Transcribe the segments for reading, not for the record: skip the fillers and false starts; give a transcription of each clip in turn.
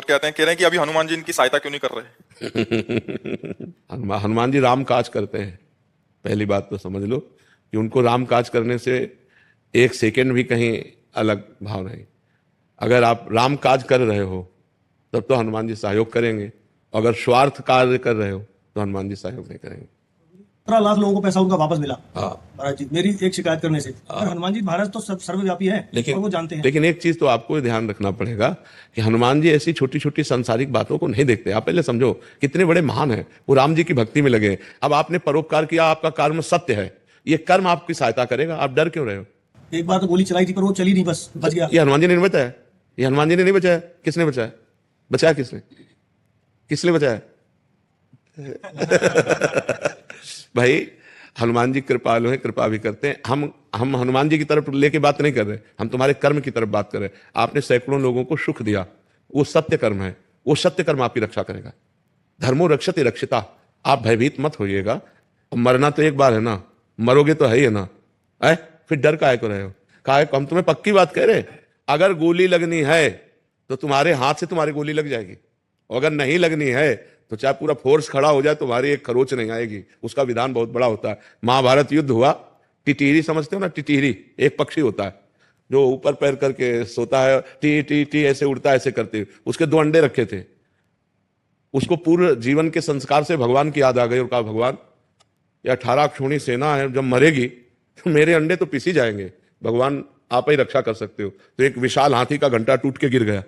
Vote कहते हैं, कह रहे हैं कि अभी हनुमान जी इनकी सहायता क्यों नहीं कर रहे? हनुमान जी राम काज करते हैं। पहली बात तो समझ लो कि उनको राम काज करने से एक सेकेंड भी कहीं अलग भाव नहीं। अगर आप राम काज कर रहे हो तब तो हनुमान जी सहयोग करेंगे, अगर स्वार्थ कार्य कर रहे हो तो हनुमान जी सहयोग नहीं करेंगे। 15 लाख लोगों को पैसा उनका वापस मिला हाँ, महाराज जी मेरी एक शिकायत करने से। और हनुमान जी महाराज तो सर्वव्यापी है और वो जानते हैं। लेकिन एक चीज तो आपको ध्यान रखना पड़ेगा कि हनुमान जी ऐसी छोटी छोटी सांसारिक बातों को नहीं देखते। आप पहले समझो कितने बड़े महान हैं, वो राम जी की भक्ति में लगे। अब आपने परोपकार किया, आपका कर्म सत्य है, ये कर्म आपकी सहायता करेगा, आप डर क्यों रहे हो? एक बार तो गोली चलाई थी पर वो चली नहीं, बस बच गया। ये हनुमान जी ने नहीं बचाया, ये हनुमान जी ने नहीं बचाया। किसने बचाया? बचाया किसने? किसने बचाया? भाई हनुमान जी कृपालु हैं, कृपा भी करते हैं। हम हनुमान जी की तरफ लेके बात नहीं कर रहे, हम तुम्हारे कर्म की तरफ बात कर रहे हैं। आपने सैकड़ों लोगों को सुख दिया, वो सत्य कर्म है, वो सत्य कर्म आपकी रक्षा करेगा। धर्मो रक्षते रक्षिता। आप भयभीत मत होइएगा। मरना तो एक बार है ना, मरोगे तो है ही है ना, है? फिर डर काहे को रहे हो? काहे को? हम तुम्हें पक्की बात कह रहे हैं, अगर गोली लगनी है तो तुम्हारे हाथ से तुम्हारी गोली लग जाएगी, और अगर नहीं लगनी है तो चाहे पूरा फोर्स खड़ा हो जाए, तुम्हारी एक खरोच नहीं आएगी। उसका विधान बहुत बड़ा होता है। महाभारत युद्ध हुआ, टिटीरी समझते हो ना? टिटीरी एक पक्षी होता है जो ऊपर पैर करके सोता है, टी टी टी ऐसे उड़ता है, ऐसे करते। उसके 2 अंडे रखे थे। उसको पूरे जीवन के संस्कार से भगवान की याद आ गई और कहा, भगवान ये 18 अक्षौणी सेना है, जब मरेगी तो मेरे अंडे तो पिसी जाएंगे, भगवान आप ही रक्षा कर सकते हो। तो एक विशाल हाथी का घंटा टूट के गिर गया।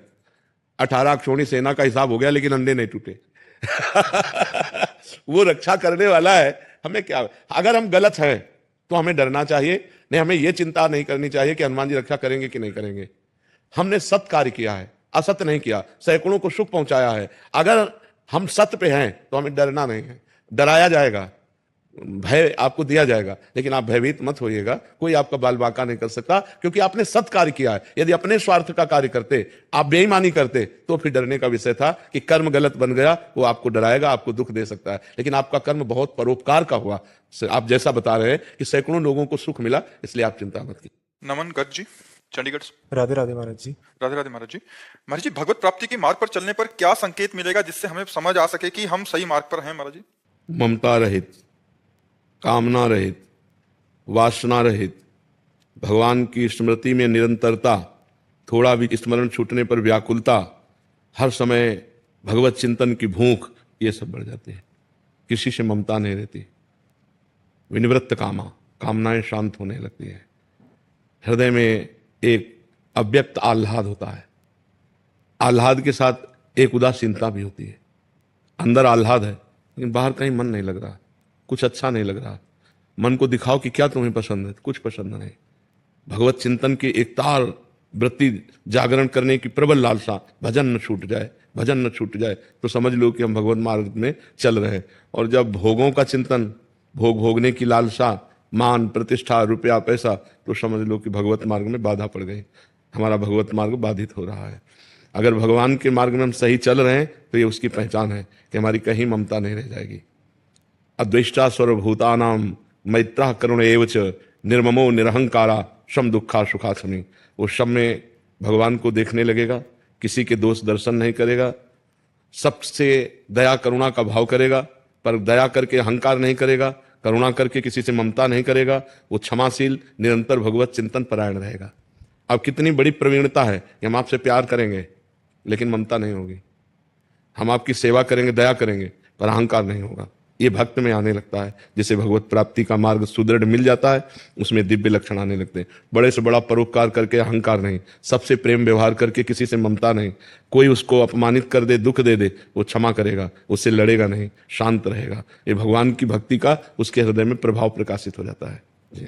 18 अक्षौणी सेना का हिसाब हो गया, लेकिन अंडे नहीं टूटे। वो रक्षा करने वाला है। हमें क्या, अगर हम गलत हैं तो हमें डरना चाहिए नहीं, हमें यह चिंता नहीं करनी चाहिए कि हनुमान जी रक्षा करेंगे कि नहीं करेंगे। हमने सत्य कार्य किया है, असत्य नहीं किया, सैकड़ों को सुख पहुंचाया है। अगर हम सत्य पे हैं तो हमें डरना नहीं है। डराया जाएगा, भय आपको दिया जाएगा, लेकिन आप भयभीत मत होइएगा। कोई आपका बाल बांका नहीं कर सकता, क्योंकि आपने सत्य कार्य किया है। यदि अपने स्वार्थ का कार्य करते, आप बेईमानी करते, तो फिर डरने का विषय था कि कर्म गलत बन गया, वो आपको डराएगा, आपको दुख दे सकता है। लेकिन आपका कर्म बहुत परोपकार का हुआ। आप जैसा बता रहे हैं कि सैकड़ों लोगों को सुख मिला, इसलिए आप चिंता मत कीजिए। नमन गर्ग जी, चंडीगढ़ से। राधे राधे महाराज जी। राधे राधे महाराज जी। महाराज जी, भगवत प्राप्ति के मार्ग पर चलने पर क्या संकेत मिलेगा जिससे हमें समझ आ सके कि हम सही मार्ग पर हैं? महाराज जी, ममता रहित, कामना रहित, वासना रहित, भगवान की स्मृति में निरंतरता, थोड़ा भी स्मरण छूटने पर व्याकुलता, हर समय भगवत चिंतन की भूख, ये सब बढ़ जाती है। किसी से ममता नहीं रहती। विनिवृत्त कामा, कामनाएं शांत होने लगती है। हृदय में एक अव्यक्त आह्लाद होता है। आह्लाद के साथ एक उदासीनता भी होती है। अंदर आह्लाद है लेकिन बाहर कहीं मन नहीं लग रहा, कुछ अच्छा नहीं लग रहा। मन को दिखाओ कि क्या तुम्हें पसंद है, कुछ पसंद नहीं। भगवत चिंतन की एक तार वृत्ति जागरण करने की प्रबल लालसा, भजन न छूट जाए, भजन न छूट जाए, तो समझ लो कि हम भगवत मार्ग में चल रहे हैं। और जब भोगों का चिंतन, भोग भोगने की लालसा, मान प्रतिष्ठा, रुपया पैसा, तो समझ लो कि भगवत मार्ग में बाधा पड़ गई, हमारा भगवत मार्ग बाधित हो रहा है। अगर भगवान के मार्ग में हम सही चल रहे हैं तो ये उसकी पहचान है कि हमारी कहीं ममता नहीं रह जाएगी। अद्वेष्टा सर्वभूतानां मैत्रः करुण एवच निर्ममो निरहंकारा शम दुखा सुखा समी। वो शम में भगवान को देखने लगेगा, किसी के दोष दर्शन नहीं करेगा, सबसे दया करुणा का भाव करेगा, पर दया करके अहंकार नहीं करेगा, करुणा करके किसी से ममता नहीं करेगा। वो क्षमाशील, निरंतर भगवत चिंतन परायण रहेगा। अब कितनी बड़ी प्रवीणता है कि हम आपसे प्यार करेंगे लेकिन ममता नहीं होगी। हम आपकी सेवा करेंगे, दया करेंगे, पर अहंकार नहीं होगा। ये भक्त में आने लगता है। जिसे भगवत प्राप्ति का मार्ग सुदृढ़ मिल जाता है, उसमें दिव्य लक्षण आने लगते हैं। बड़े से बड़ा परोपकार करके अहंकार नहीं, सबसे प्रेम व्यवहार करके किसी से ममता नहीं, कोई उसको अपमानित कर दे, दुख दे दे, वो क्षमा करेगा, उससे लड़ेगा नहीं, शांत रहेगा। ये भगवान की भक्ति का उसके हृदय में प्रभाव प्रकाशित हो जाता है।